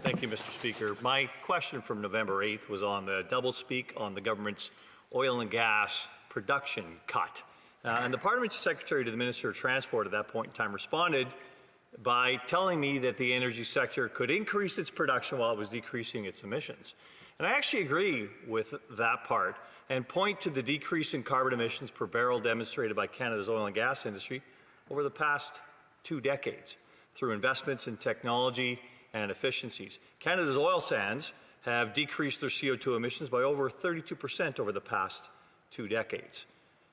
Thank you, Mr. Speaker. My question from November 8th was on the doublespeak on the government's oil and gas production cut. And the Parliamentary Secretary to the Minister of Transport at that point in time responded by telling me that the energy sector could increase its production while it was decreasing its emissions. And I actually agree with that part and point to the decrease in carbon emissions per barrel demonstrated by Canada's oil and gas industry over the past 2 decades through investments in technology and efficiencies. Canada's oil sands have decreased their CO2 emissions by over 32% over the past 2 decades.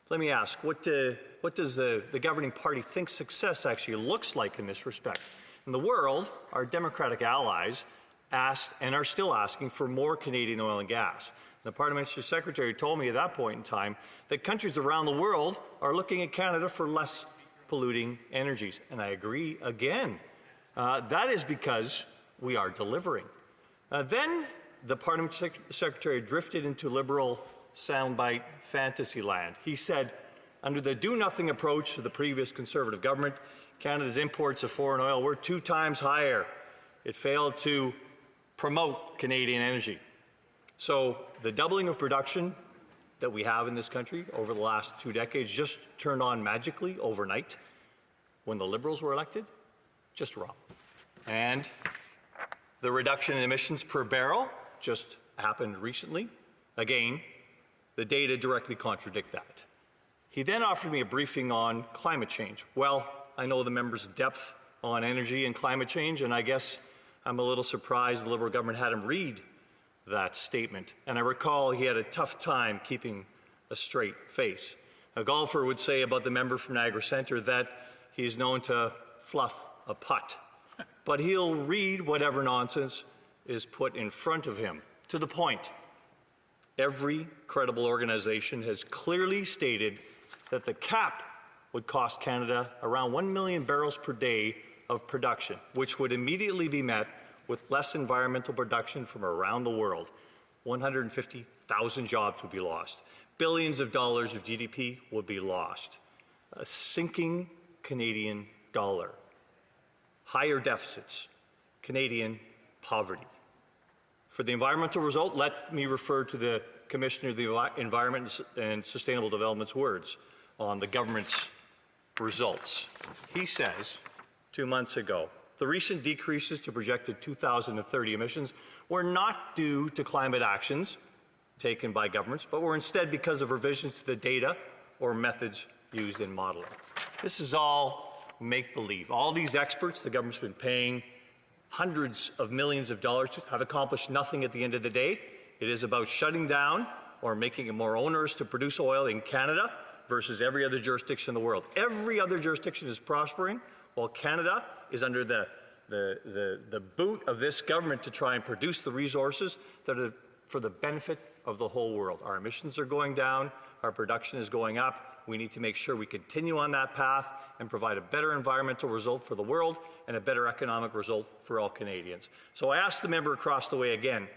Let me ask, what does the governing party think success actually looks like in this respect? In the world, our democratic allies asked and are still asking for more Canadian oil and gas. The Parliamentary Secretary told me at that point in time that countries around the world are looking at Canada for less polluting energies. And I agree again. That is because we are delivering. Then the Parliamentary Secretary drifted into liberal soundbite fantasy land. He said, under the do-nothing approach to the previous Conservative government, Canada's imports of foreign oil were 2 times higher. It failed to promote Canadian energy. So the doubling of production that we have in this country over the last 2 decades just turned on magically overnight when the Liberals were elected? Just wrong. And the reduction in emissions per barrel just happened recently. Again, the data directly contradict that. He then offered me a briefing on climate change. Well, I know the member's depth on energy and climate change, and I guess I'm a little surprised the Liberal government had him read that statement. And I recall he had a tough time keeping a straight face. A golfer would say about the member from Niagara Centre that he's known to fluff a putt, but he'll read whatever nonsense is put in front of him. To the point, every credible organization has clearly stated that the cap would cost Canada around 1 million barrels per day of production, which would immediately be met with less environmental production from around the world. 150,000 jobs would be lost. Billions of dollars of GDP would be lost. A sinking Canadian dollar. Higher deficits. Canadian poverty. For the environmental result, let me refer to the Commissioner of the Environment and Sustainable Development's words on the government's results. He says 2 months ago, the recent decreases to projected 2030 emissions were not due to climate actions taken by governments, but were instead because of revisions to the data or methods used in modeling. This is all make-believe. All these experts the government's been paying hundreds of millions of dollars to have accomplished nothing at the end of the day. It is about shutting down or making it more onerous to produce oil in Canada versus every other jurisdiction in the world. Every other jurisdiction is prospering, while Canada is under the boot of this government to try and produce the resources that are for the benefit of the whole world. Our emissions are going down, our production is going up. We need to make sure we continue on that path and provide a better environmental result for the world and a better economic result for all Canadians. So I ask the member across the way again,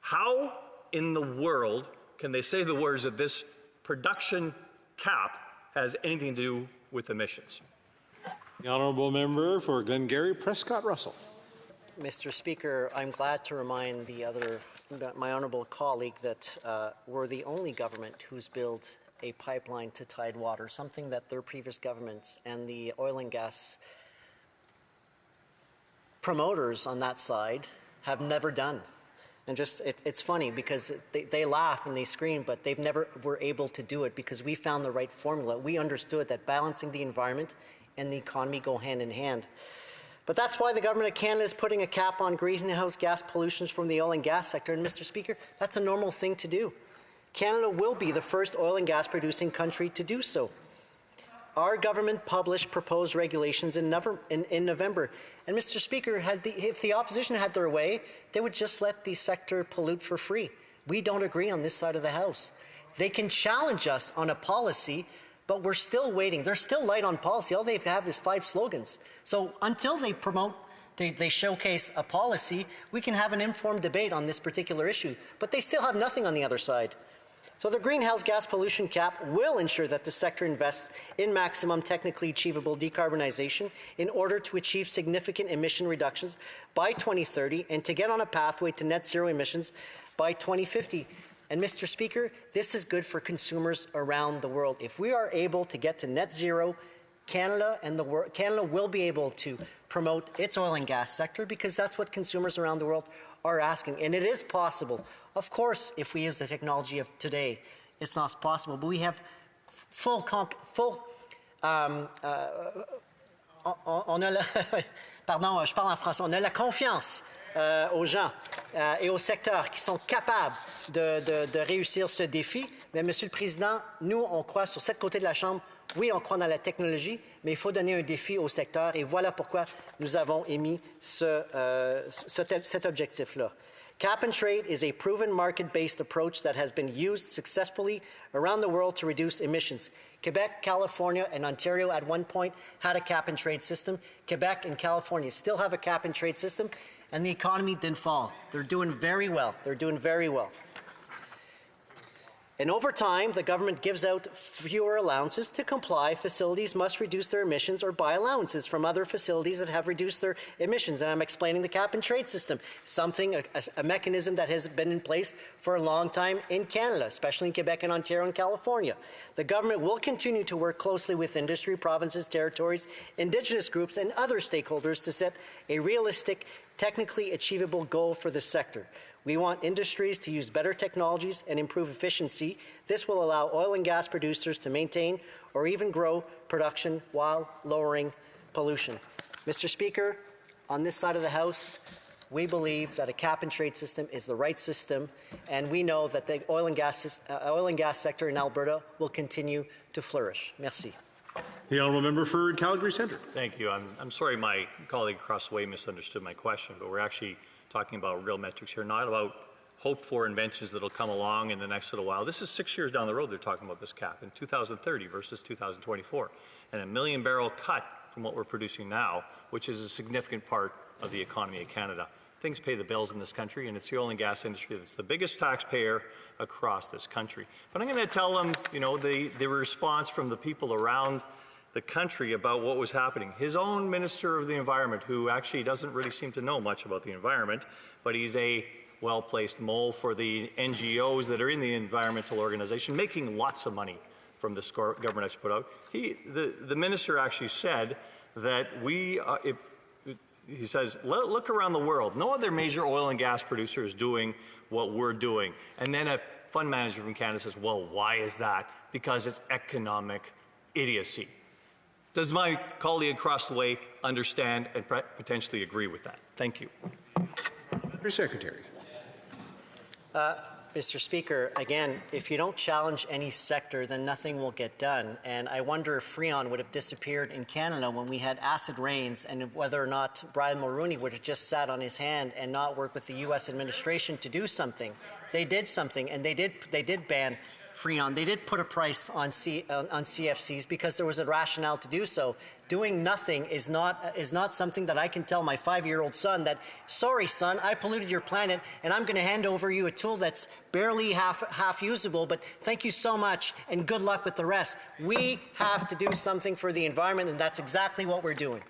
how in the world can they say the words that this production cap has anything to do with emissions? The honourable member for Glengarry Prescott Russell. Mr. Speaker, I'm glad to remind my honourable colleague that we're the only government who's built a pipeline to Tidewater, something that their previous governments and the oil and gas promoters on that side have never done. And it's funny because they laugh and they scream, but they've never were able to do it because we found the right formula. We understood that balancing the environment and the economy go hand in hand. But that's why the Government of Canada is putting a cap on greenhouse gas pollutions from the oil and gas sector. And Mr. Speaker, that's a normal thing to do. Canada will be the first oil and gas producing country to do so. Our government published proposed regulations in November. And Mr. Speaker, if the opposition had their way, they would just let the sector pollute for free. We don't agree on this side of the House. They can challenge us on a policy, but we're still waiting. They're still light on policy. All they have is 5 slogans. So until they they showcase a policy, we can have an informed debate on this particular issue. But they still have nothing on the other side. So the greenhouse gas pollution cap will ensure that the sector invests in maximum technically achievable decarbonization in order to achieve significant emission reductions by 2030 and to get on a pathway to net zero emissions by 2050. And Mr. Speaker, this is good for consumers around the world. If we are able to get to net zero, Canada will be able to promote its oil and gas sector because that's what consumers around the world are asking. And it is possible. Of course, if we use the technology of today, it's not possible. But we have on a pardon, je parle en français. On a la confiance aux gens et aux secteurs qui sont capables de réussir ce défi. Mais, Monsieur le Président, nous, on croit sur cette côté de la Chambre, oui, on croit dans la technologie, mais il faut donner un défi au secteur. Et voilà pourquoi nous avons émis cet objectif-là. Cap and trade is a proven market-based approach that has been used successfully around the world to reduce emissions. Quebec, California, and Ontario at one point had a cap and trade system. Quebec and California still have a cap and trade system, and the economy didn't fall. They're doing very well. They're doing very well. And over time, the government gives out fewer allowances to comply. Facilities must reduce their emissions or buy allowances from other facilities that have reduced their emissions. And I'm explaining the cap and trade system, a mechanism that has been in place for a long time in Canada, especially in Quebec and Ontario and California. The government will continue to work closely with industry, provinces, territories, Indigenous groups, and other stakeholders to set a realistic, technically achievable goal for the sector. We want industries to use better technologies and improve efficiency. This will allow oil and gas producers to maintain or even grow production while lowering pollution. Mr. Speaker, on this side of the House, we believe that a cap and trade system is the right system, and we know that the oil and gas sector in Alberta will continue to flourish. Merci. The honourable member for Calgary Centre. Thank you. I'm sorry my colleague across the way misunderstood my question, but we're actually talking about real metrics here, not about hoped-for inventions that will come along in the next little while. This is 6 years down the road they're talking about this cap, in 2030 versus 2024, and a million-barrel cut from what we're producing now, which is a significant part of the economy of Canada. Things pay the bills in this country, and it's the oil and gas industry that's the biggest taxpayer across this country. But I'm going to tell them, you know, the response from the people around the country about what was happening. His own Minister of the Environment, who actually doesn't really seem to know much about the environment, but he's a well-placed mole for the NGOs that are in the environmental organization, making lots of money from the score government has put out. The minister actually said that he says, look around the world. No other major oil and gas producer is doing what we're doing. And then a fund manager from Canada says, well, why is that? Because it's economic idiocy. Does my colleague across the way understand and potentially agree with that? Thank you. Mr. Secretary. Mr. Speaker, again, if you don't challenge any sector, then nothing will get done. And I wonder if Freon would have disappeared in Canada when we had acid rains, and whether or not Brian Mulroney would have just sat on his hand and not worked with the U.S. administration to do something. They did something, and they did ban Freon. They did put a price on CFCs because there was a rationale to do so. Doing nothing is not something that I can tell my 5-year-old son that, sorry son, I polluted your planet and I'm going to hand over you a tool that's barely half usable, but thank you so much and good luck with the rest. We have to do something for the environment, and that's exactly what we're doing.